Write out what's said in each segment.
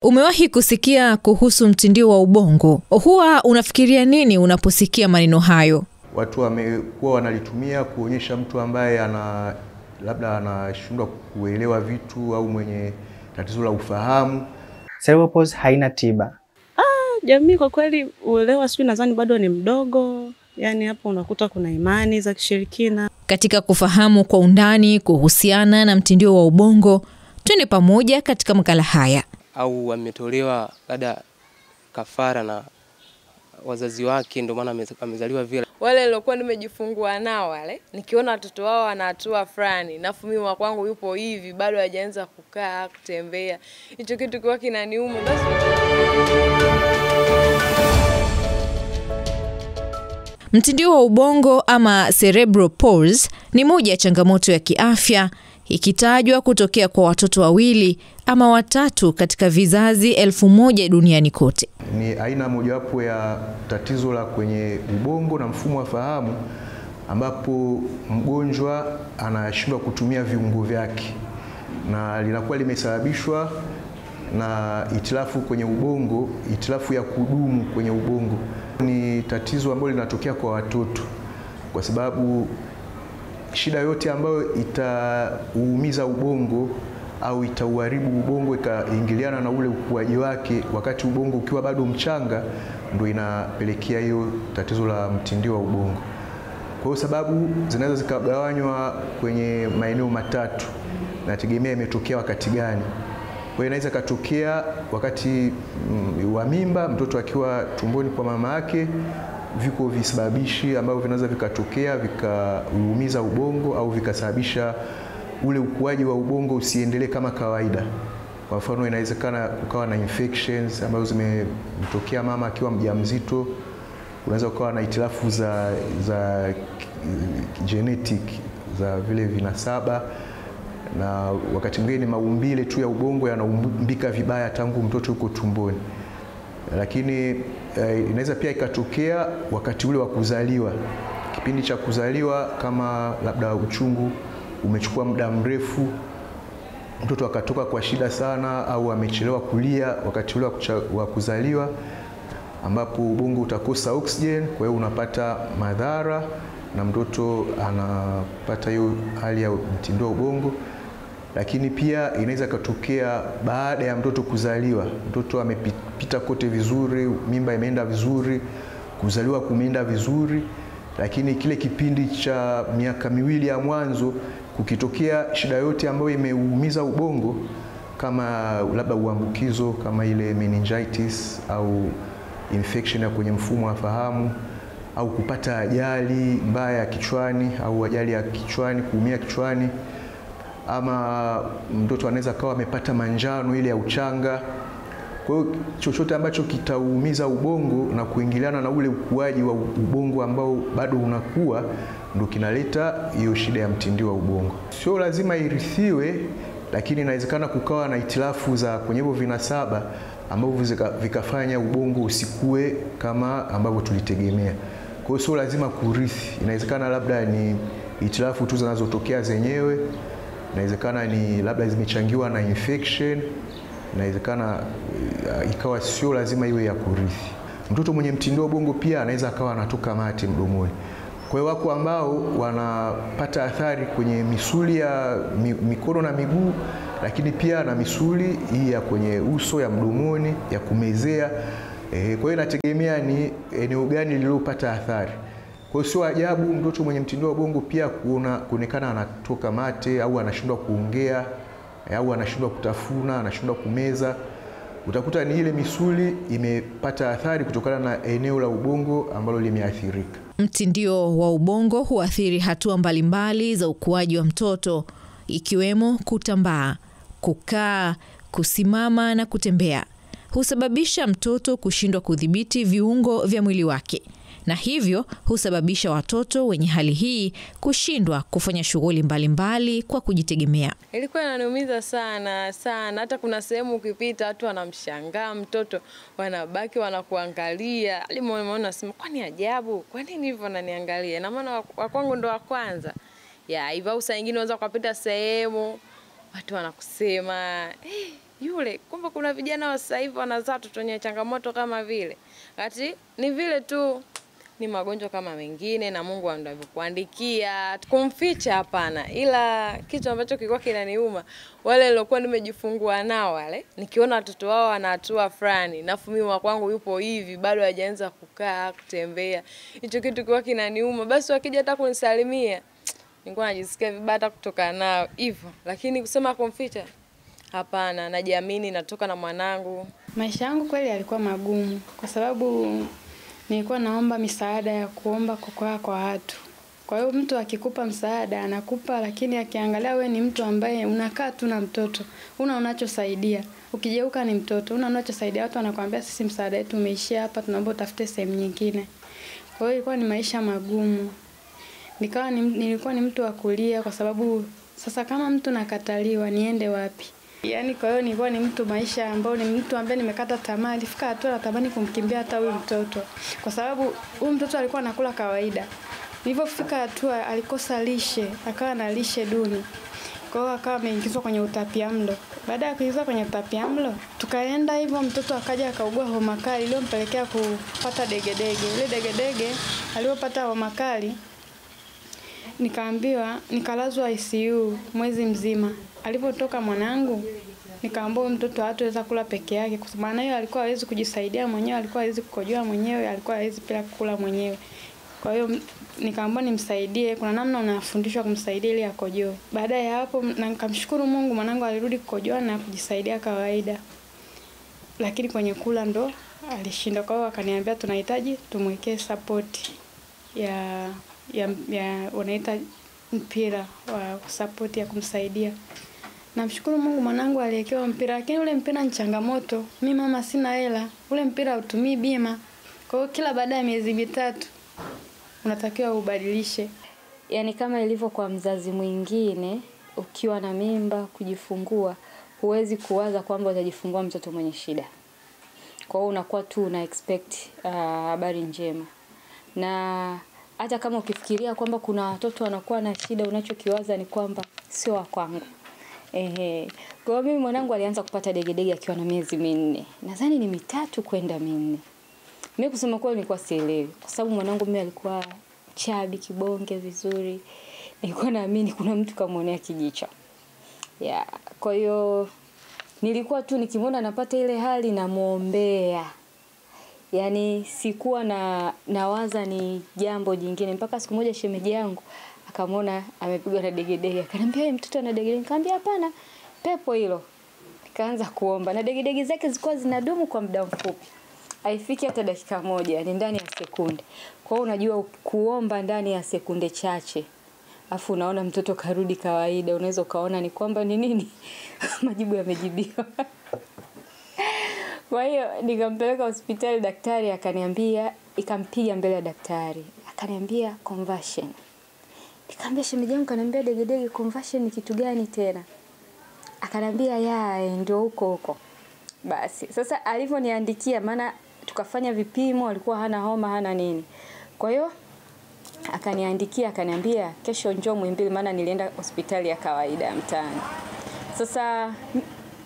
Umewahi kusikia kuhusu mtindio wa ubongo? Huwa unafikiria nini unaposikia maneno hayo? Watu wamekuwa wanalitumia kuonyesha mtu ambaye labda anashindwa kuelewa vitu au mwenye tatizo la ufahamu. Cerebral palsy haina tiba. Jamii kwa kweli uelewa sisi nadhani bado ni mdogo. Yaani hapo unakuta kuna imani za kishirikina. Katika kufahamu kwa undani kuhusiana na mtindio wa ubongo, twende pamoja katika makala haya. Au wametolewa labda kafara na wazazi wake ndio maana amezaliwa vile. Wale nilokuwa nimejifungua nao wale, nikiona watoto wao wana hatua fulani, nafu mimi wa kwangu yupo hivi, bado hajaanza kukaa, kutembea. Hicho kitu kwa kinaniuma basi. Mtindio wa ubongo ama cerebral palsy ni moja ya changamoto ya kiafya, ikitajwa kutokea kwa watoto wawili ama watatu katika vizazi 1000 duniani kote. Ni aina mojawapo ya tatizo la kwenye ubongo na mfumo wa fahamu ambapo mgonjwa anashindwa kutumia viungo vyake na linakuwa limesababishwa na itilafu kwenye ubongo, itilafu ya kudumu kwenye ubongo. Ni tatizo ambalo linatokea kwa watoto kwa sababu shida yote ambayo itauumiza ubongo au itauharibu ubongo ikaingiliana na ule ukuaji wake wakati ubongo ukiwa bado mchanga, ndio inapelekea hiyo tatizo la mtindio wa ubongo. Kwa hiyo sababu zinaweza zikagawanywa kwenye maeneo matatu, nategemea imetokea wakati gani. Kwa hiyo inaweza katokea wakati wa mimba, mtoto akiwa tumboni kwa mama yake, viko visababishi ambavyo vinaweza vikatokea vikauumiza ubongo au vikasababisha ule ukuaji wa ubongo usiendelee kama kawaida. Kwa mfano inawezekana kukawa na infections ambazo zimetokea mama akiwa mjamzito, unaweza kukawa na itilafu za genetic za vile vinasaba, na wakati mwingine maumbile tu ya ubongo yanaumbika vibaya tangu mtoto yuko tumboni. Lakini inaweza pia ikatokea wakati ule wa kuzaliwa. Kipindi cha kuzaliwa kama labda uchungu umechukua muda mrefu, mtoto akatoka kwa shida sana au amechelewa kulia wakati ule wa kuzaliwa, ambapo ubongo utakosa oxygen, kwa hiyo unapata madhara na mtoto anapata hiyo hali ya mtindio wa ubongo. Lakini pia inaweza katokea baada ya mtoto kuzaliwa, mtoto amepita kote vizuri, mimba imeenda vizuri, kuzaliwa kumeenda vizuri, lakini kile kipindi cha miaka miwili ya mwanzo kukitokea shida yote ambayo imeumiza ubongo, kama labda uambukizo kama ile meningitis au infection ya kwenye mfumo wa fahamu, au kupata ajali mbaya ya kichwani au ajali ya kichwani, kuumia kichwani, ama mtoto anaweza kawa amepata manjano ile ya uchanga. Kwa hiyo chochote ambacho kitaumiza ubongo na kuingiliana na ule ukuaji wa ubongo ambao bado unakuwa, ndio kinaleta hiyo shida ya mtindio wa ubongo. Sio lazima irithiwe, lakini inawezekana kukawa na itilafu za kwenye hivyo vinasaba ambavyo vikafanya ubongo usikue kama ambavyo tulitegemea. Kwa hiyo sio lazima kurithi. Inawezekana labda ni itilafu tu zinazotokea zenyewe, inawezekana ni labda zimechangiwa na infection, inawezekana ikawa sio lazima iwe ya kurithi. Mtoto mwenye mtindio wa ubongo pia anaweza akawa anatoka mate mdomoni. Kwa hiyo wako ambao wanapata athari kwenye misuli ya mikono na miguu, lakini pia na misuli hii ya kwenye uso ya mdomoni ya kumezea. Kwa hiyo inategemea ni eneo gani lililopata athari. Kwa hiyo sio ajabu mtoto mwenye mtindio wa ubongo pia kuonekana anatoka mate au anashindwa kuongea au anashindwa kutafuna, anashindwa kumeza. Utakuta ni ile misuli imepata athari kutokana na eneo la ubongo ambalo limeathirika. Mtindio wa ubongo huathiri hatua mbalimbali za ukuaji wa mtoto, ikiwemo kutambaa, kukaa, kusimama na kutembea. Husababisha mtoto kushindwa kudhibiti viungo vya mwili wake, na hivyo husababisha watoto wenye hali hii kushindwa kufanya shughuli mbalimbali kwa kujitegemea. Ilikuwa inaniumiza sana sana, hata kuna sehemu ukipita watu wanamshangaa mtoto, wanabaki wanakuangalia. Alimuona sema kwani ajabu, kwa nini hivyo ananiangalia? Na maana wa kwangu ndo wa kwanza. Hivyo saa nyingine unaweza kupita sehemu watu wanakusema yule kumbe kuna vijana wa sasa hivi wanazaa watoto wenye changamoto kama vile. Kati ni vile tu ni magonjwa kama mengine na Mungu anavyokuandikia. Kumficha hapana, ila kitu ambacho kilikuwa kinaniuma wale waliokuwa nimejifungua nao wale, nikiona watoto wao wana hatua fulani na mimi kwangu yupo hivi bado hajaanza kukaa kutembea, hicho kitu kilikuwa kinaniuma. Basi wakija hata kunisalimia nilikuwa najisikia vibaya hata kutoka nao hivyo, lakini kusema kumficha hapana, najiamini natoka na mwanangu. Maisha yangu kweli yalikuwa magumu kwa sababu nilikuwa naomba misaada ya kuomba kwa watu. Kwa hiyo mtu akikupa msaada anakupa, lakini akiangalia wewe ni mtu ambaye unakaa tu na mtoto, una unachosaidia. Ukigeuka ni mtoto, una unachosaidia, watu wanakuambia sisi msaada wetu umeishia hapa, tunaomba utafute sehemu nyingine. Kwa hiyo ilikuwa ni maisha magumu. Nilikuwa ni mtu wa kulia kwa sababu sasa kama mtu nakataliwa niende wapi? Yaani kwa hiyo nilikuwa ni mtu maisha ambao ni mtu ambaye nimekata tamaa, ilifika hatua natamani kumkimbia hata huyu mtoto. Kwa sababu huyu mtoto alikuwa anakula kawaida. Nilipofika hatua alikosa lishe, akawa na lishe duni. Kwa hiyo akawa ameingizwa kwenye utapiamlo. Baada ya kuingizwa kwenye utapiamlo, tukaenda hivyo mtoto akaja akaugua homa kali iliyompelekea kupata degedege. Ile degedege aliyopata homa kali nikaambiwa nikalazwa ICU mwezi mzima. Alipotoka mwanangu nikaambiwa mtoto hataweza kula peke yake kwa maana hiyo alikuwa hawezi kujisaidia mwenyewe, alikuwa hawezi kukojoa mwenyewe, alikuwa hawezi pia kula mwenyewe. Kwa hiyo nikaambiwa nimsaidie, kuna namna unafundishwa kumsaidia ili akojoe. Baada ya hapo na nikamshukuru Mungu, mwanangu alirudi kukojoa na kujisaidia kawaida. Lakini kwenye kula ndo alishinda. Kwa hiyo akaniambia tunahitaji tumwekee support ya wanaita mpira wa support ya kumsaidia. Namshukuru Mungu mwanangu aliwekewa mpira, lakini ule mpira ni changamoto. Mimi mama sina hela, ule mpira hutumii bima. Kwa hiyo kila baada ya miezi mitatu unatakiwa ubadilishe. Yaani kama ilivyo kwa mzazi mwingine, ukiwa na mimba kujifungua, huwezi kuwaza kwamba utajifungua mtoto mwenye shida. Kwa hiyo unakuwa tu una expect habari njema. Na hata kama ukifikiria kwamba kuna watoto wanakuwa na shida, unachokiwaza ni kwamba sio wa kwangu. Kwa hiyo mimi mwanangu alianza kupata degedege akiwa na miezi 4. Nadhani ni 3 kwenda 4. Mimi kusema kweli nilikuwa sielewi kwa sababu mwanangu mimi alikuwa chabi kibonge vizuri. Nilikuwa naamini kuna mtu kamuonea kijicho. Kwa hiyo nilikuwa tu nikimwona anapata ile hali na muombea. Yaani sikuwa nawaza ni jambo jingine mpaka siku moja shemeji yangu akamwona amepigwa na degedege. Akaniambia wewe mtoto ana degedege. Nikamwambia hapana, pepo hilo. Nikaanza kuomba na degedege zake zilikuwa zinadumu kwa muda mfupi. Haifiki hata dakika 1, ni ndani ya sekunde. Kwa hiyo unajua kuomba ndani ya sekunde chache. Afu unaona mtoto karudi kawaida, unaweza ukaona ni kwamba ni nini majibu yamejibiwa. Kwa hiyo nikampeleka hospitali, daktari akaniambia, ikampiga mbele ya daktari. Akaniambia conversion. Nikamwambia shemeji yangu kaniambia degedege conversion ni kitu gani tena? Akaniambia ndio huko. Basi sasa alivyoniandikia, maana tukafanya vipimo, alikuwa hana homa hana nini. Kwa hiyo akaniandikia akaniambia kesho njoo Muhimbili, maana nilienda hospitali ya kawaida ya mtaani. Sasa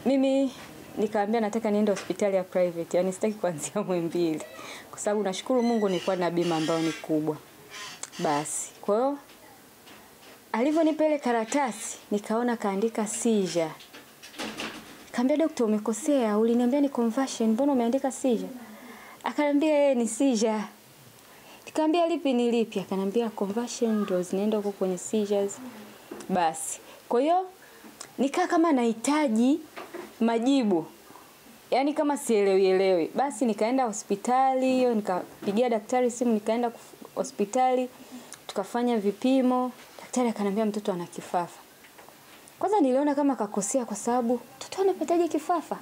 mimi nikamwambia nataka niende hospitali ya private, yani sitaki kuanzia Muhimbili kwa sababu nashukuru Mungu nilikuwa na bima ambayo ni kubwa. Basi kwa hiyo alivyonipa ile karatasi nikaona kaandika seizure. Nikamwambia daktari umekosea, uliniambia ni conversion, mbona umeandika seizure? Akaniambia ni seizure. Nikamwambia lipi ni lipi? Akaniambia conversion ndio zinaenda huko kwenye seizures. Basi kwa hiyo nikaa kama nahitaji majibu, yaani kama sielewi. Basi nikaenda hospitali hiyo, nikapigia daktari simu, nikaenda hospitali tukafanya vipimo. Daktari akaniambia mtoto ana kifafa. Kwanza niliona kama kakosea kwa sababu mtoto anapataje kifafa?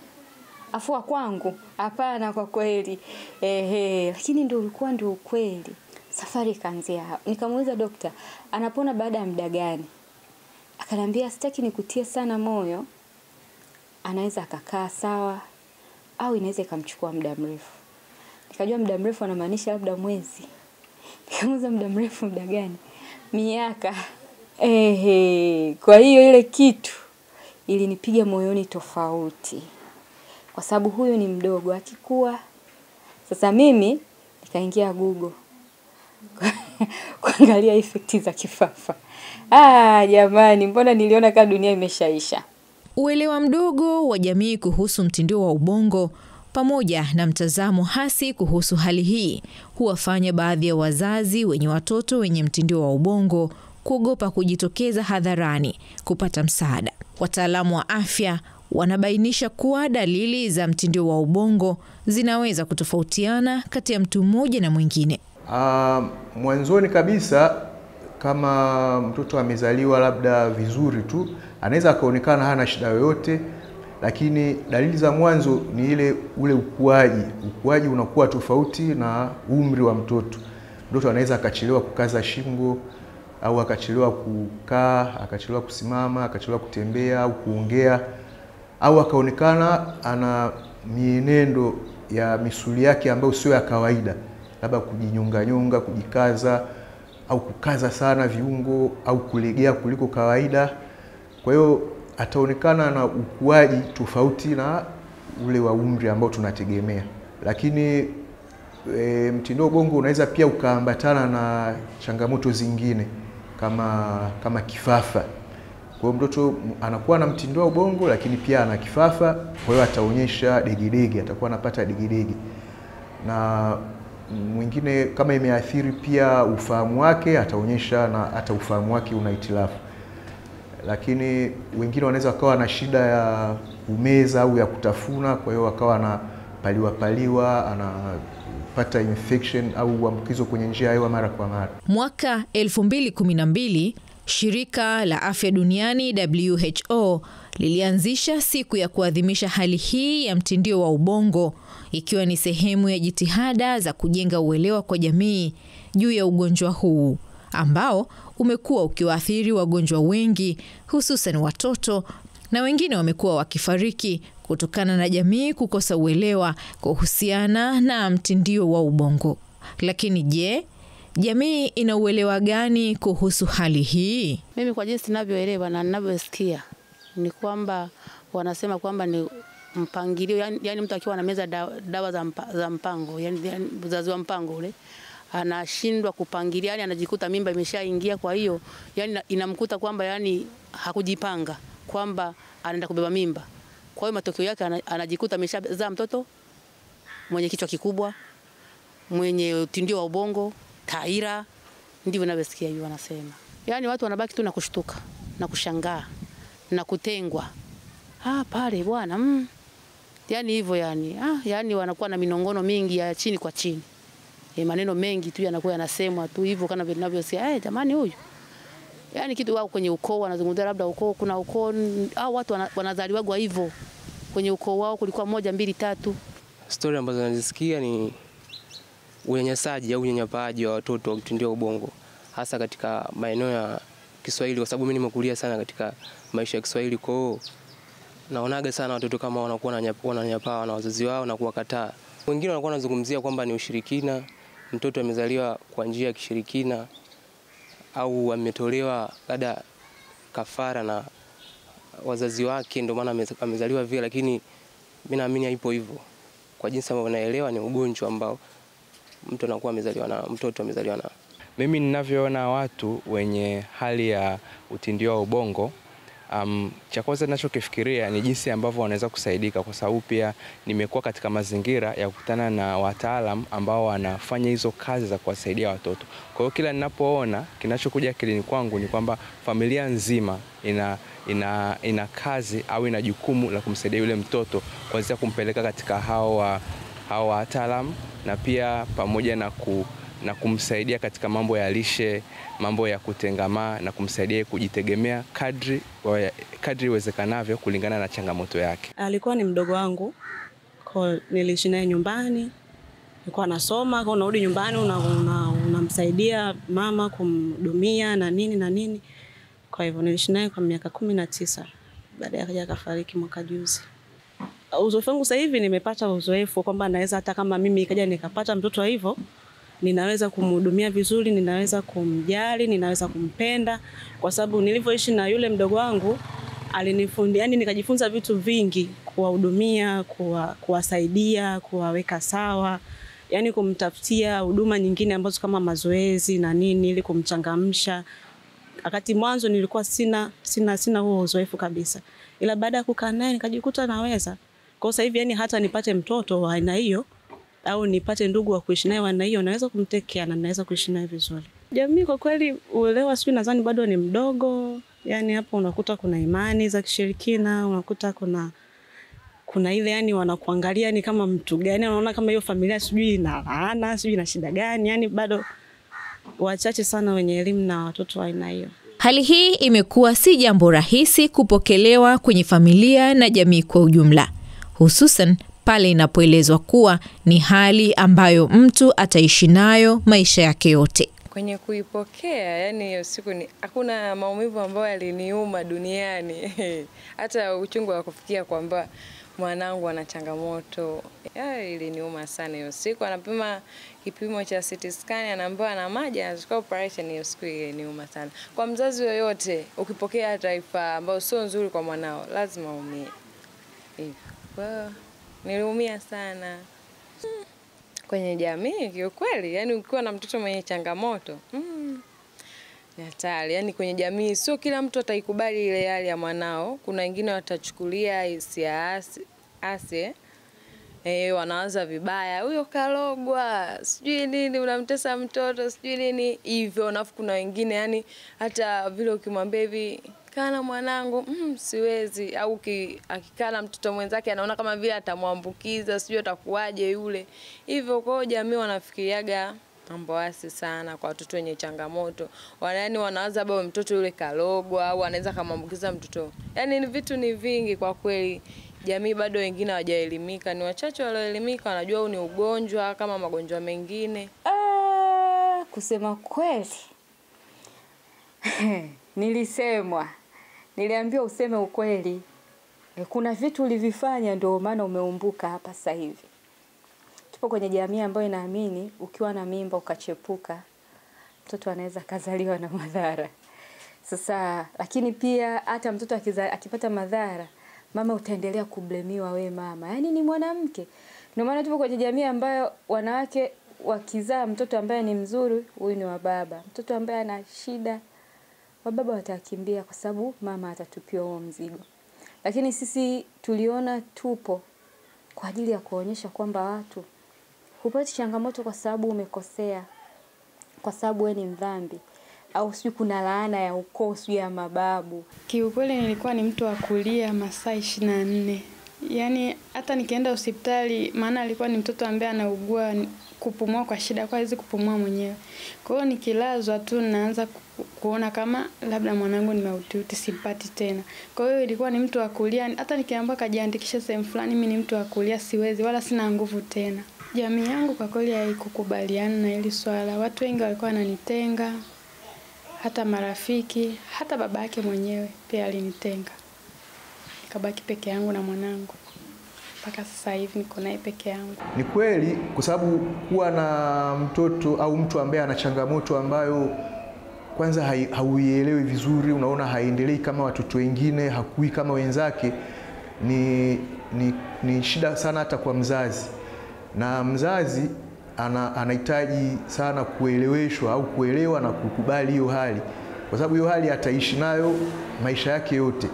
Afua kwangu? Hapana kwa kweli. Lakini ndio ukweli. Safari ikaanzia hapo. Nikamuuliza daktari, anapona baada ya muda gani? Akaniambia sitaki nikutie sana moyo. Anaweza akakaa sawa au inaweza ikamchukua muda mrefu. Nikajua muda mrefu anamaanisha labda mwezi. Nikamuuliza muda mrefu muda gani? Miaka. Kwa hiyo ile kitu ilinipiga moyoni tofauti. kwa sababu huyu ni mdogo akikua. Sasa mimi nikaingia Google kuangalia effect za kifafa. Jamani, mbona niliona kama dunia imeshaisha. Uelewa mdogo wa jamii kuhusu mtindo wa ubongo pamoja na mtazamo hasi kuhusu hali hii huwafanya baadhi ya wazazi wenye watoto wenye mtindo wa ubongo kuogopa kujitokeza hadharani kupata msaada. Wataalamu wa afya wanabainisha kuwa dalili za mtindo wa ubongo zinaweza kutofautiana kati ya mtu mmoja na mwingine. Mwanzoni kabisa, kama mtoto amezaliwa labda vizuri tu, anaweza akaonekana hana shida yoyote, lakini dalili za mwanzo ni ule ukuaji. Ukuaji unakuwa tofauti na umri wa mtoto. Mtoto anaweza akachelewa kukaza shingo, au akachelewa kukaa, akachelewa kusimama, akachelewa kutembea au kuongea, au akaonekana ana mienendo ya misuli yake ambayo sio ya kawaida, labda kujinyonga, kujikaza au kukaza sana viungo au kulegea kuliko kawaida. Kwa hiyo ataonekana na ukuaji tofauti na ule wa umri ambao tunategemea. Lakini mtindo wa ubongo unaweza pia ukaambatana na changamoto zingine kama kifafa. Kwa hiyo mtoto anakuwa na mtindo wa ubongo lakini pia ana kifafa, kwa hiyo ataonyesha degedege, atakuwa anapata degedege. Na mwingine kama imeathiri pia ufahamu wake, ataonyesha na hata ufahamu wake una hitilafu. Lakini wengine wanaweza wakawa na shida ya kumeza au ya kutafuna, kwa hiyo wakawa na paliwa, anapata infection au uambukizo kwenye njia ya hewa mara kwa mara. Mwaka 2012, Shirika la Afya Duniani WHO lilianzisha siku ya kuadhimisha hali hii ya mtindio wa ubongo, ikiwa ni sehemu ya jitihada za kujenga uelewa kwa jamii juu ya ugonjwa huu ambao umekuwa ukiwaathiri wagonjwa wengi, hususan watoto, na wengine wamekuwa wakifariki kutokana na jamii kukosa uelewa kuhusiana na mtindio wa ubongo. Lakini je, jamii ina uelewa gani kuhusu hali hii? Mimi kwa jinsi ninavyoelewa na ninavyosikia ni kwamba wanasema kwamba ni mpangilio, yani mtu akiwa anameza dawa za mpango, yani uzazi wa mpango ule, anashindwa kupangilia, yani anajikuta mimba imeshaingia, kwa hiyo yani inamkuta kwamba yani hakujipanga kwamba anaenda kubeba mimba. Kwa hiyo matokeo yake anajikuta ameshazaa mtoto mwenye kichwa kikubwa, mwenye mtindio wa ubongo, taira, ndivyo ninavyosikia hiyo wanasema. Yani watu wanabaki tu na kushtuka na kushangaa na kutengwa. Pale bwana, yani hivyo yani. Yani wanakuwa na minongono mingi ya chini kwa chini. Maneno mengi tu yanakuwa yanasemwa tu hivyo kana vile ninavyosikia. Jamani huyu. Yani kitu wao kwenye ukoo wanazungumzia labda ukoo, kuna ukoo au watu wanazaliwa hivyo. Kwenye ukoo wao kulikuwa 1 2 3. Story ambazo nazisikia ni unyanyasaji au unyanyapaaji wa watoto wa mtindio wa ubongo, hasa katika maeneo ya Kiswahili, kwa sababu mimi nimekulia sana katika maisha ya Kiswahili. Kwa hiyo naonaga sana watoto kama wanakuwa wananyanyapaa na wazazi wao na kuwakataa. Wengine wanakuwa wanazungumzia kwamba ni ushirikina, mtoto amezaliwa kwa njia ya kishirikina au ametolewa labda kafara na wazazi wake ndio maana amezaliwa vile, lakini mimi naamini haipo hivyo. Kwa jinsi ambavyo naelewa ni ugonjwa ambao mtoto amezaliwa na. Mimi ninavyoona watu wenye hali ya utindio wa ubongo, cha kwanza ninachokifikiria ni jinsi ambavyo wanaweza kusaidika, kwa sababu pia nimekuwa katika mazingira ya kukutana na wataalamu ambao wanafanya hizo kazi za kuwasaidia watoto. Kwa hiyo kila ninapoona, kinachokuja akilini kwangu ni kwamba familia nzima ina kazi au ina jukumu la kumsaidia yule mtoto, kuanzia kumpeleka katika hao wataalamu na pia pamoja na kumsaidia katika mambo ya lishe, mambo ya kutengamaa na kumsaidia kujitegemea kadri iwezekanavyo kulingana na changamoto yake. Alikuwa ni mdogo wangu, kwa niliishi naye nyumbani. Nilikuwa nasoma, kwa unarudi nyumbani unamsaidia mama kumhudumia na nini. Kwa hivyo niliishi naye kwa miaka 19. Baadaye akaja akafariki mwaka juzi. Uzoefu wangu sasa hivi nimepata uzoefu kwamba naweza hata kama mimi ikaja nikapata mtoto wa hivyo, ninaweza kumhudumia vizuri, ninaweza kumjali, ninaweza kumpenda, kwa sababu nilivyoishi na yule mdogo wangu alinifundisha, yani nikajifunza vitu vingi kuwahudumia, kuwasaidia, kuwaweka sawa, yani kumtafutia huduma nyingine ambazo kama mazoezi na nini ili kumchangamsha. Wakati mwanzo nilikuwa sina huo uzoefu kabisa. Ila baada ya kukaa naye nikajikuta naweza. Kwa sasa hivi yani hata nipate mtoto wa aina hiyo au nipate ndugu wa kuishi naye wa aina hiyo, naweza kumtekea na naweza kuishi naye vizuri. Jamii kwa kweli uelewa sio, nadhani bado ni mdogo. Yani hapo unakuta kuna imani za kishirikina, unakuta kuna ile yani wanakuangalia ni kama mtu gani, wanaona kama hiyo familia sijui ina laana, sijui ina shida gani, yani bado wachache sana wenye elimu na watoto wa aina hiyo. Hali hii imekuwa si jambo rahisi kupokelewa kwenye familia na jamii kwa ujumla, hususan pale inapoelezwa kuwa ni hali ambayo mtu ataishi nayo maisha yake yote. Kwenye kuipokea, yani hiyo siku hakuna maumivu ambayo yaliniuma duniani. Hata uchungu wa kufikia kwamba mwanangu ana changamoto, iliniuma sana hiyo siku. Anapima kipimo cha CT scan, anaambiwa ana maji, anachukua operation. Hiyo siku iliniuma sana. Kwa mzazi yoyote, ukipokea taarifa ambayo sio nzuri kwa mwanao, lazima umie. Hivyo niliumia sana. Kwenye jamii kiukweli, yani ukiwa na mtoto mwenye changamoto, ni hatari. Yani kwenye jamii sio kila mtu ataikubali ile hali ya mwanao. Kuna wengine watachukulia hisia asi, wanaanza vibaya, huyo kalogwa, sijui nini, unamtesa mtoto, sijui nini hivyo. Na kuna wengine yani hata vile ukimwambia hivi kana mwanangu, siwezi, au akikana mtoto mwenzake anaona kama vile atamwambukiza, sijui atakuaje yule. Hivyo kwa jamii wanafikiriaga mambo asi sana kwa watoto wenye changamoto. Yani wanaanza baba mtoto yule kalogwa au anaweza kumwambukiza mtoto. Yani ni vitu ni vingi kwa kweli. Jamii bado wengine hawajaelimika, ni wachache walioelimika, wanajua huu ni ugonjwa kama magonjwa mengine. Kusema kweli niliambiwa useme ukweli. Kuna vitu ulivifanya ndio maana umeumbuka hapa sasa hivi. Tupo kwenye jamii ambayo inaamini ukiwa na mimba ukachepuka, mtoto anaweza kazaliwa na madhara. Sasa lakini pia hata mtoto akipata madhara, mama utaendelea kublemiwa we mama. Yani ni mwanamke. Ndio maana tupo kwenye jamii ambayo wanawake wakizaa mtoto ambaye ni mzuri, huyu ni wa baba. Mtoto ambaye ana shida, wababa watakimbia kwa sababu mama atatupiwa huo mzigo. Lakini sisi tuliona tupo kwa ajili ya kuonyesha kwamba watu hupati changamoto kwa sababu umekosea, kwa sababu wewe ni mdhambi, au sio kuna laana ya ukoo sio ya mababu. Kiukweli nilikuwa ni mtu wa kulia masaa 24. Yani hata nikienda hospitali, maana alikuwa ni mtoto ambaye anaugua kupumua kwa shida, kwa hizo kupumua mwenyewe. Kwa hiyo nikilazwa tu naanza kuona kama labda mwanangu ni mahututi, sipati tena. Kwa hiyo ilikuwa ni mtu wa kulia, hata nikiambiwa kajiandikisha sehemu fulani, mimi ni mtu wa kulia, siwezi wala sina nguvu tena. Jamii yangu kwa kweli haikukubaliana na hili swala. Watu wengi walikuwa wananitenga, hata marafiki, hata baba yake mwenyewe pia alinitenga. Nikabaki peke yangu na mwanangu. Mpaka sasa hivi niko naye peke yangu. Ni kweli kwa sababu kuwa na mtoto au mtu ambaye ana changamoto ambayo kwanza hauielewi vizuri, unaona haendelei kama watoto wengine, hakui kama wenzake, ni shida sana hata kwa mzazi. Na mzazi anahitaji sana kueleweshwa au kuelewa na kukubali hiyo hali, kwa sababu hiyo hali ataishi nayo maisha yake yote.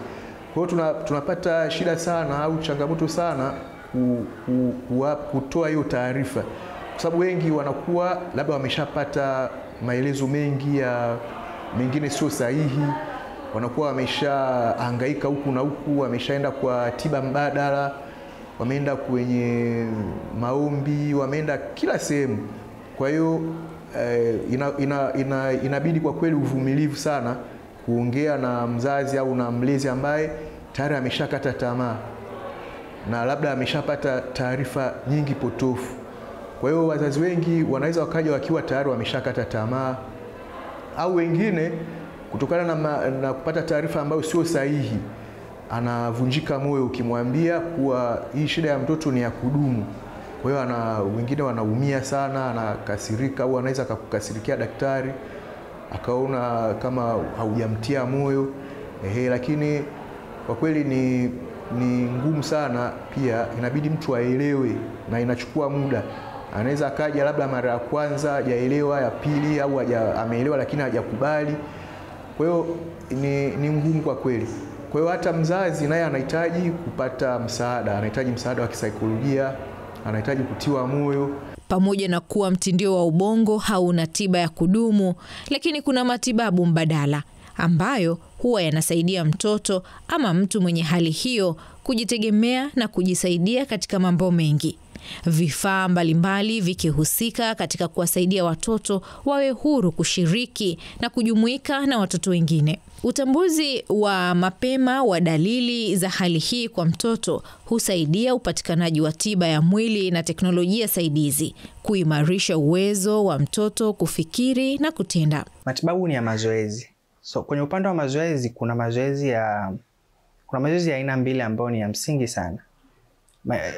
Kwa hiyo tunapata shida sana au changamoto sana kutoa hiyo taarifa, kwa sababu wengi wanakuwa labda wameshapata maelezo mengi ya mengine sio sahihi, wanakuwa wameshahangaika huku na huku, wameshaenda kwa tiba mbadala, wameenda kwenye maombi, wameenda kila sehemu. Kwa hiyo inabidi kwa kweli uvumilivu sana kuongea na mzazi au na mlezi ambaye tayari ameshakata tamaa na labda ameshapata taarifa nyingi potofu. Kwa hiyo wazazi wengi wanaweza wakaja wakiwa tayari wameshakata tamaa, au wengine kutokana na kupata taarifa ambayo sio sahihi anavunjika moyo ukimwambia kuwa hii shida ya mtoto ni ya kudumu. Kwa hiyo wengine wanaumia sana, anakasirika au anaweza kukasirikia daktari akaona kama haujamtia moyo. Lakini kwa kweli ni ngumu sana, pia inabidi mtu aelewe na inachukua muda. Anaweza akaja labda mara ya kwanza hajaelewa, ya pili au ameelewa lakini hajakubali. Kwa hiyo ni ngumu kwa kweli. Kwa hiyo hata mzazi naye anahitaji kupata msaada, anahitaji msaada wa kisaikolojia, anahitaji kutiwa moyo. Pamoja na kuwa mtindio wa ubongo hauna tiba ya kudumu, lakini kuna matibabu mbadala ambayo huwa yanasaidia mtoto ama mtu mwenye hali hiyo kujitegemea na kujisaidia katika mambo mengi. Vifaa mbalimbali vikihusika katika kuwasaidia watoto wawe huru kushiriki na kujumuika na watoto wengine. Utambuzi wa mapema wa dalili za hali hii kwa mtoto husaidia upatikanaji wa tiba ya mwili na teknolojia saidizi, kuimarisha uwezo wa mtoto kufikiri na kutenda. Matibabu ni ya mazoezi. So kwenye upande wa mazoezi kuna mazoezi ya aina mbili ambayo ni ya msingi sana.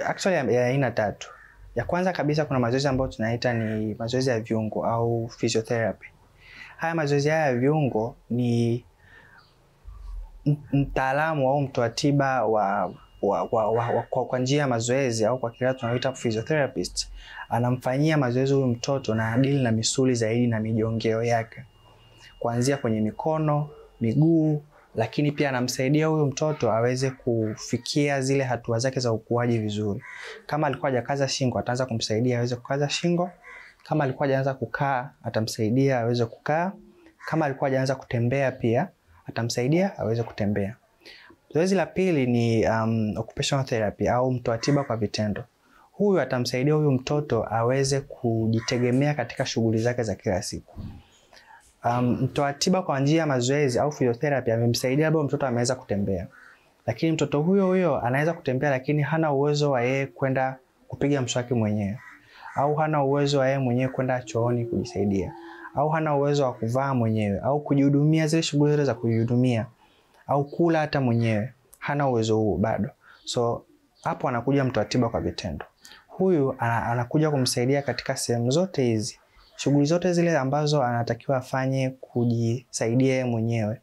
Actually ya aina tatu. Ya kwanza kabisa kuna mazoezi ambayo tunaita ni mazoezi ya viungo au physiotherapy. Haya mazoezi ya viungo ni mtaalamu au mtoa tiba kwa njia ya mazoezi au kwa kile tunaita physiotherapist anamfanyia mazoezi huyu mtoto na adili na misuli zaidi na mijongeo yake. Kuanzia kwenye mikono, miguu, lakini pia anamsaidia huyu mtoto aweze kufikia zile hatua zake za ukuaji vizuri. Kama alikuwa hajakaza shingo, ataanza kumsaidia aweze kukaza shingo. Kama alikuwa hajaanza kukaa, atamsaidia aweze kukaa. Kama alikuwa hajaanza kutembea pia, atamsaidia aweze kutembea. Zoezi la pili ni occupational therapy au mtoa tiba kwa vitendo. Huyu atamsaidia huyu mtoto aweze kujitegemea katika shughuli zake za kila siku. Mtoa tiba kwa njia ya mazoezi au physiotherapy amemsaidia labda mtoto ameweza kutembea. Lakini mtoto huyo anaweza kutembea lakini hana uwezo wa yeye kwenda kupiga mswaki mwenyewe. Au hana uwezo wa yeye mwenyewe kwenda chooni kujisaidia. Au hana uwezo wa kuvaa mwenyewe au kujihudumia zile shughuli zote za kujihudumia au kula hata mwenyewe. Hana uwezo huo bado. So hapo anakuja mtoa tiba kwa vitendo. Huyu anakuja kumsaidia katika sehemu zote hizi. Shughuli zote zile ambazo anatakiwa afanye kujisaidia yeye mwenyewe.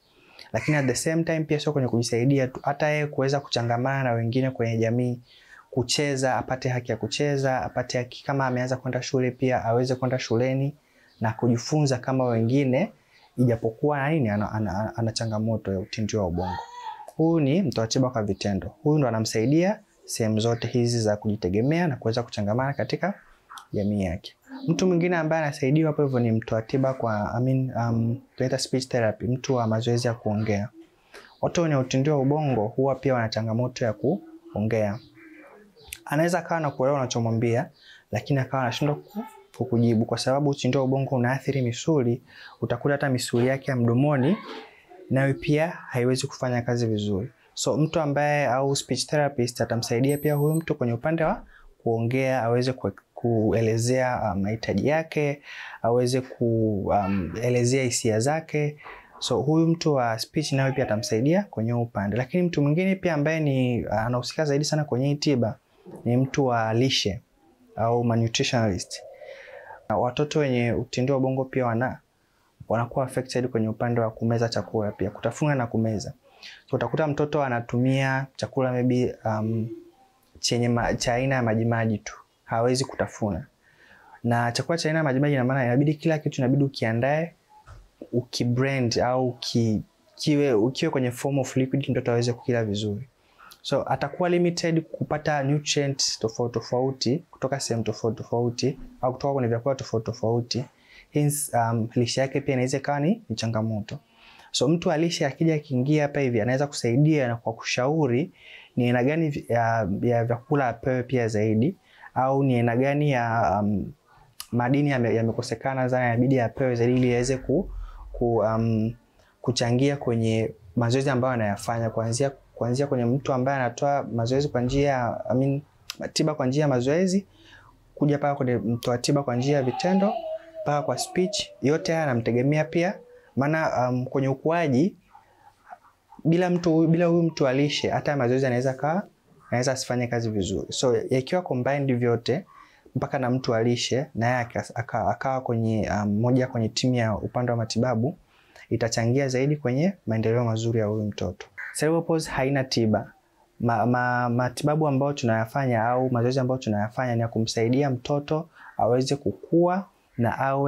Lakini at the same time pia sio kwenye kujisaidia tu, hata yeye kuweza kuchangamana na wengine kwenye jamii, kucheza, apate haki ya kucheza, apate haki kama ameanza kwenda shule pia aweze kwenda shuleni na kujifunza kama wengine, ijapokuwa ana changamoto ya utindio wa ubongo. Huyu ni mtoa tiba kwa vitendo. Huyu ndo anamsaidia sehemu zote hizi za kujitegemea na kuweza kuchangamana katika jamii yake. Mtu mwingine ambaye anasaidiwa hapo hivyo ni mtoa tiba kwa tunaita speech therapy, mtu wa mazoezi ya kuongea. Watu wenye utindio wa ubongo huwa pia wana changamoto ya kuongea. Anaweza kawa na kuelewa unachomwambia lakini akawa anashindwa kukujibu kwa sababu utindio wa ubongo unaathiri misuli. Utakuta hata misuli yake ya mdomoni nayo pia haiwezi kufanya kazi vizuri. So mtu ambaye au speech therapist atamsaidia pia huyu mtu kwenye upande wa kuongea, aweze kuelezea mahitaji yake, aweze kuelezea hisia zake. So huyu mtu wa speech naye pia atamsaidia kwenye upande. Lakini mtu mwingine pia ambaye ni anahusika zaidi sana kwenye tiba ni mtu wa lishe au malnutritionist. Watoto wenye utindio wa ubongo pia wanakuwa affected kwenye upande wa kumeza chakula pia, kutafuna na kumeza. So utakuta mtoto anatumia chakula maybe cha aina ya majimaji tu, hawezi kutafuna. Na chakula cha aina ya majimaji ina maana inabidi kila kitu inabidi ukiandae, ukiblend au ukiwe kwenye form of liquid mtoto aweze kukila vizuri. So atakuwa limited kupata nutrients tofauti tofauti kutoka sehemu tofauti tofauti au kutoka kwenye vyakula tofauti tofauti. Hence lishe yake pia inaweza kuwa ni changamoto. So mtu alishe akija akiingia hapa hivi anaweza kusaidia na kwa kushauri ni aina gani ya vyakula apewe pia zaidi, au ni aina gani ya madini yamekosekana sana inabidi apewe zaidi ili aweze kuchangia kwenye mazoezi ambayo anayafanya, kuanzia kwenye mtu ambaye anatoa mazoezi kwa njia tiba kwa njia ya mazoezi, kuja paka kwenye mtoa tiba kwa njia ya vitendo, paka kwa speech. Yote haya anamtegemea pia, maana kwenye ukuaji bila huyu mtu alishe hata mazoezi anaweza asifanye kazi vizuri. So yakiwa combined vyote mpaka na mtu alishe na yeye akawa kwenye moja kwenye timu ya upande wa matibabu, itachangia zaidi kwenye maendeleo mazuri ya huyu mtoto. Cerebral palsy haina tiba matibabu ambayo tunayafanya au mazoezi ambayo tunayafanya ni ya kumsaidia mtoto aweze kukua na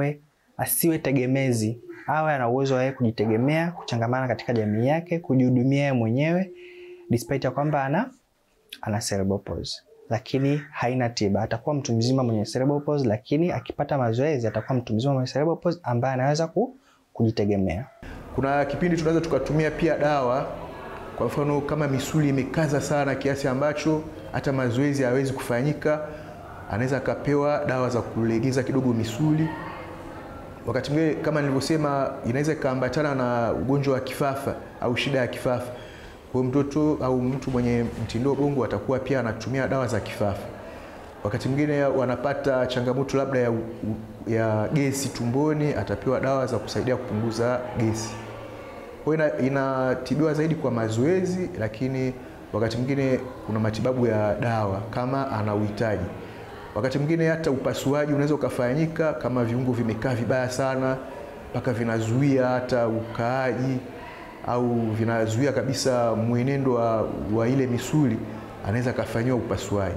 asiwe tegemezi, awe ana uwezo wa kujitegemea, kuchangamana katika jamii yake, kujihudumia yeye mwenyewe despite ya kwamba ana cerebral palsy, lakini haina tiba. Atakuwa mtu mzima mwenye cerebral palsy, lakini akipata mazoezi atakuwa mtu mzima mwenye cerebral palsy ambaye anaweza kujitegemea. Kuna kipindi tunaweza tukatumia pia dawa, kwa mfano kama misuli imekaza sana kiasi ambacho hata mazoezi hawezi kufanyika, anaweza akapewa dawa za kulegeza kidogo misuli. Wakati mwingine kama nilivyosema, inaweza kaambatana na ugonjwa wa kifafa au shida ya kifafa. Kwa mtoto au mtu mwenye mtindo wa ubongo atakuwa pia anatumia dawa za kifafa. Wakati mwingine wanapata changamoto labda ya gesi tumboni, atapewa dawa za kusaidia kupunguza gesi. Kwa hiyo inatibiwa zaidi kwa mazoezi, lakini wakati mwingine kuna matibabu ya dawa kama ana uhitaji. Wakati mwingine hata upasuaji unaweza ukafanyika kama viungo vimekaa vibaya sana mpaka vinazuia hata ukaaji au vinazuia kabisa mwenendo wa ile misuli, anaweza kafanywa upasuaji.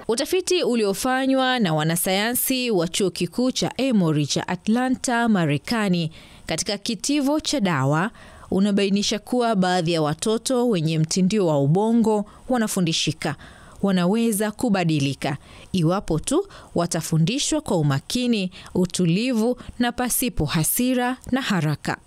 Utafiti uliofanywa na wanasayansi wa chuo kikuu cha Emory cha Atlanta, Marekani, katika kitivo cha dawa unabainisha kuwa baadhi ya watoto wenye mtindio wa ubongo wanafundishika, wanaweza kubadilika iwapo tu watafundishwa kwa umakini, utulivu na pasipo hasira na haraka.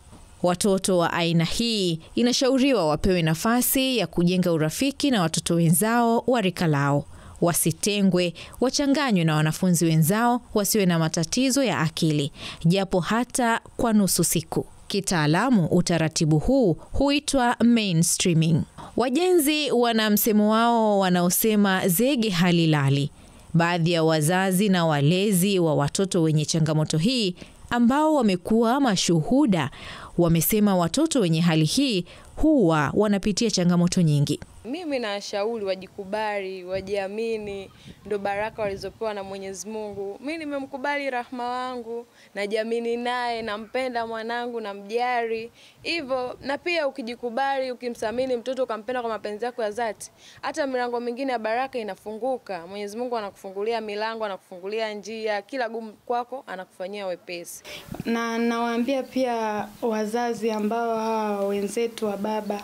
Watoto wa aina hii inashauriwa wapewe nafasi ya kujenga urafiki na watoto wenzao wa rika lao, wasitengwe, wachanganywe na wanafunzi wenzao, wasiwe na matatizo ya akili, japo hata kwa nusu siku. Kitaalamu, utaratibu huu huitwa mainstreaming. Wajenzi wana msemo wao wanaosema zege halilali. Baadhi ya wazazi na walezi wa watoto wenye changamoto hii ambao wamekuwa mashuhuda wamesema watoto wenye hali hii huwa wanapitia changamoto nyingi. Mimi nashauri wajikubali, wajiamini, ndo baraka walizopewa na Mwenyezi Mungu. Mimi nimemkubali Rahma wangu, najiamini naye, nampenda mwanangu, namjali. Hivyo na pia ukijikubali, ukimsamini mtoto, ukampenda kwa mapenzi yako ya dhati, hata milango mingine ya baraka inafunguka. Mwenyezi Mungu anakufungulia milango, anakufungulia njia, kila gumu kwako anakufanyia wepesi. Na nawaambia pia wazazi ambao hawa wenzetu wa baba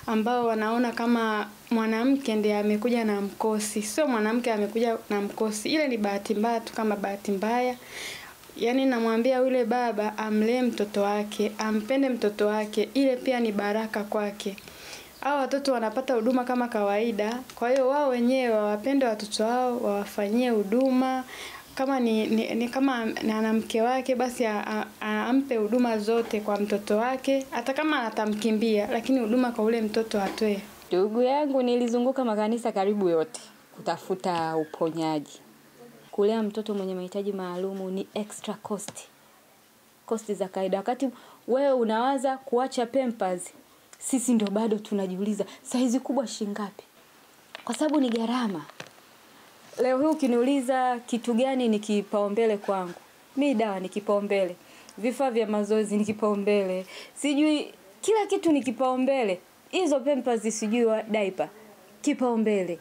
ambao wanaona kama mwanamke ndiye amekuja na mkosi. Sio mwanamke amekuja na mkosi. Ile ni bahati mbaya tu, kama bahati mbaya. Yaani namwambia yule baba amlee mtoto wake, ampende mtoto wake, ile pia ni baraka kwake. Hao watoto wanapata huduma kama kawaida. Kwa hiyo wao wenyewe wawapende watoto wao, wawafanyie huduma. Kama ni kama ana mke wake, basi ampe huduma zote kwa mtoto wake, hata kama atamkimbia, lakini huduma kwa ule mtoto atoe. Ndugu yangu, nilizunguka makanisa karibu yote kutafuta uponyaji. Kulea mtoto mwenye mahitaji maalumu ni extra cost za kaida. Wakati wewe unawaza kuacha Pampers, sisi ndio bado tunajiuliza saizi kubwa shingapi, kwa sababu ni gharama. Leo hii ukiniuliza kitu gani ni kipaumbele kwangu, mimi dawa ni kipaumbele, vifaa vya mazoezi ni kipaumbele, sijui kila kitu ni kipaumbele. Hizo Pampers sijui wa diaper kipaumbele,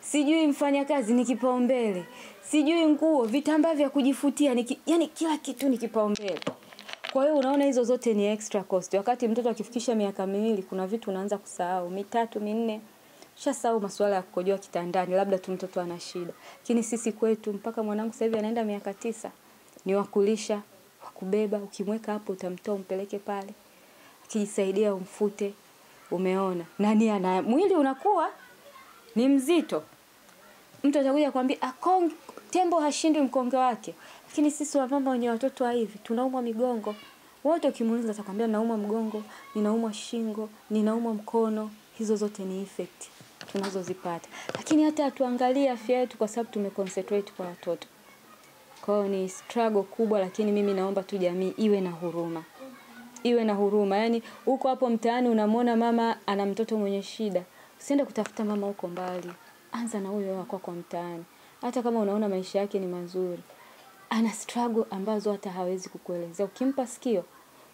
sijui mfanyakazi ni kipaumbele, sijui nguo, vitambaa vya kujifutia yani kila kitu ni kipaumbele. Kwa hiyo unaona hizo zote ni extra cost. Wakati mtoto akifikisha miaka 2 kuna vitu unaanza kusahau, 3, 4 shasahau masuala ya kukojoa kitandani, labda tu mtoto ana shida. Lakini sisi kwetu mpaka mwanangu sasa hivi anaenda miaka 9, ni wakulisha, wakubeba, ukimweka hapo utamtoa umpeleke pale. Akijisaidia umfute, umeona. Nani ana mwili unakuwa ni mzito. Mtu atakuja kwambia tembo hashindi mkonge wake. Lakini sisi wamama wenye watoto wa hivi tunaumwa migongo. Wote ukimuuliza atakwambia naumwa mgongo, ninaumwa shingo, ninaumwa mkono. Hizo zote ni effect tunazozipata. Lakini hata atuangalie afya yetu, kwa sababu tumeconcentrate kwa watoto. Kwa hiyo ni struggle kubwa, lakini mimi naomba tu jamii iwe na huruma. Iwe na huruma. Yaani uko hapo mtaani unamwona mama ana mtoto mwenye shida, usiende kutafuta mama huko mbali. Anza na huyo wako kwa mtaani. Hata kama unaona maisha yake ni mazuri, ana struggle ambazo hata hawezi kukuelezea. Ukimpa sikio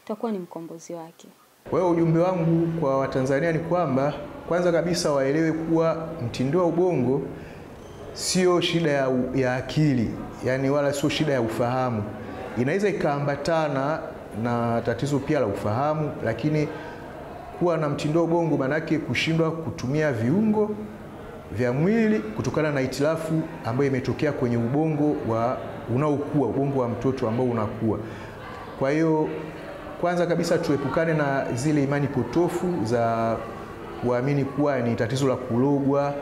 utakuwa ni mkombozi wake. Kwa hiyo ujumbe wangu kwa Watanzania ni kwamba kwanza kabisa waelewe kuwa mtindio wa ubongo sio shida ya akili, yani wala sio shida ya ufahamu. Inaweza ikaambatana na tatizo pia la ufahamu, lakini kuwa na mtindio wa ubongo maana yake kushindwa kutumia viungo vya mwili kutokana na itilafu ambayo imetokea kwenye ubongo unaokua, ubongo wa mtoto ambao unakuwa. Kwa hiyo kwanza kabisa tuepukane na zile imani potofu za kuamini kuwa ni tatizo la kulogwa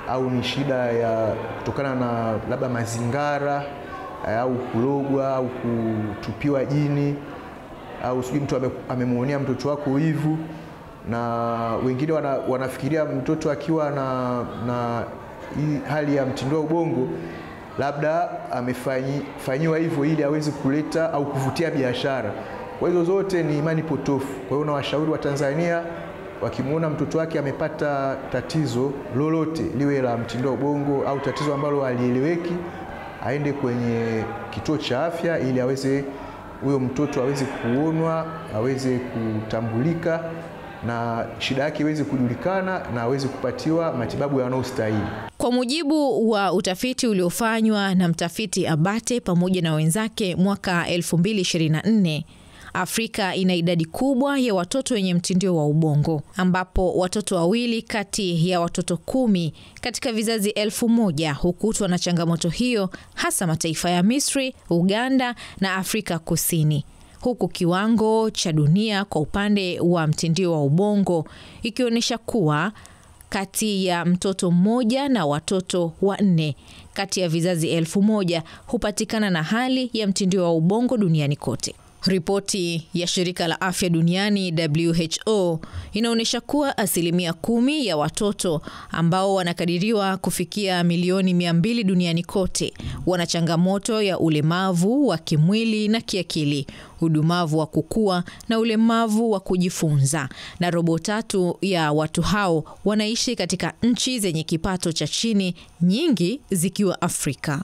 au ni shida ya kutokana na labda mazingara au kulogwa au kutupiwa jini au sijui mtu amemuonea mtoto wako hivu. Na wengine wanafikiria mtoto akiwa na hali ya mtindio wa ubongo labda amefanyiwa hivyo ili aweze kuleta au kuvutia biashara. Kwa hizo zote ni imani potofu. Kwa hiyo nawashauri wa Tanzania wakimuona mtoto wake amepata tatizo lolote, liwe la mtindio wa ubongo au tatizo ambalo halieleweki, aende kwenye kituo cha afya ili huyo mtoto aweze kuonwa, aweze kutambulika na shida yake iweze kujulikana na aweze kupatiwa matibabu yanayostahili. Kwa mujibu wa utafiti uliofanywa na mtafiti Abate pamoja na wenzake mwaka 2024, Afrika ina idadi kubwa ya watoto wenye mtindio wa ubongo, ambapo watoto 2 kati ya watoto 10 katika vizazi 1000 hukutwa na changamoto hiyo, hasa mataifa ya Misri, Uganda na Afrika Kusini. Huku kiwango cha dunia kwa upande wa mtindio wa ubongo ikionyesha kuwa kati ya mtoto 1 na watoto 4 kati ya vizazi 1000 hupatikana na hali ya mtindio wa ubongo duniani kote. Ripoti ya Shirika la Afya Duniani WHO inaonyesha kuwa 10% ya watoto ambao wanakadiriwa kufikia milioni 200 duniani kote wana changamoto ya ulemavu wa kimwili na kiakili, udumavu wa kukua na ulemavu wa kujifunza, na robo 3 ya watu hao wanaishi katika nchi zenye kipato cha chini, nyingi zikiwa Afrika.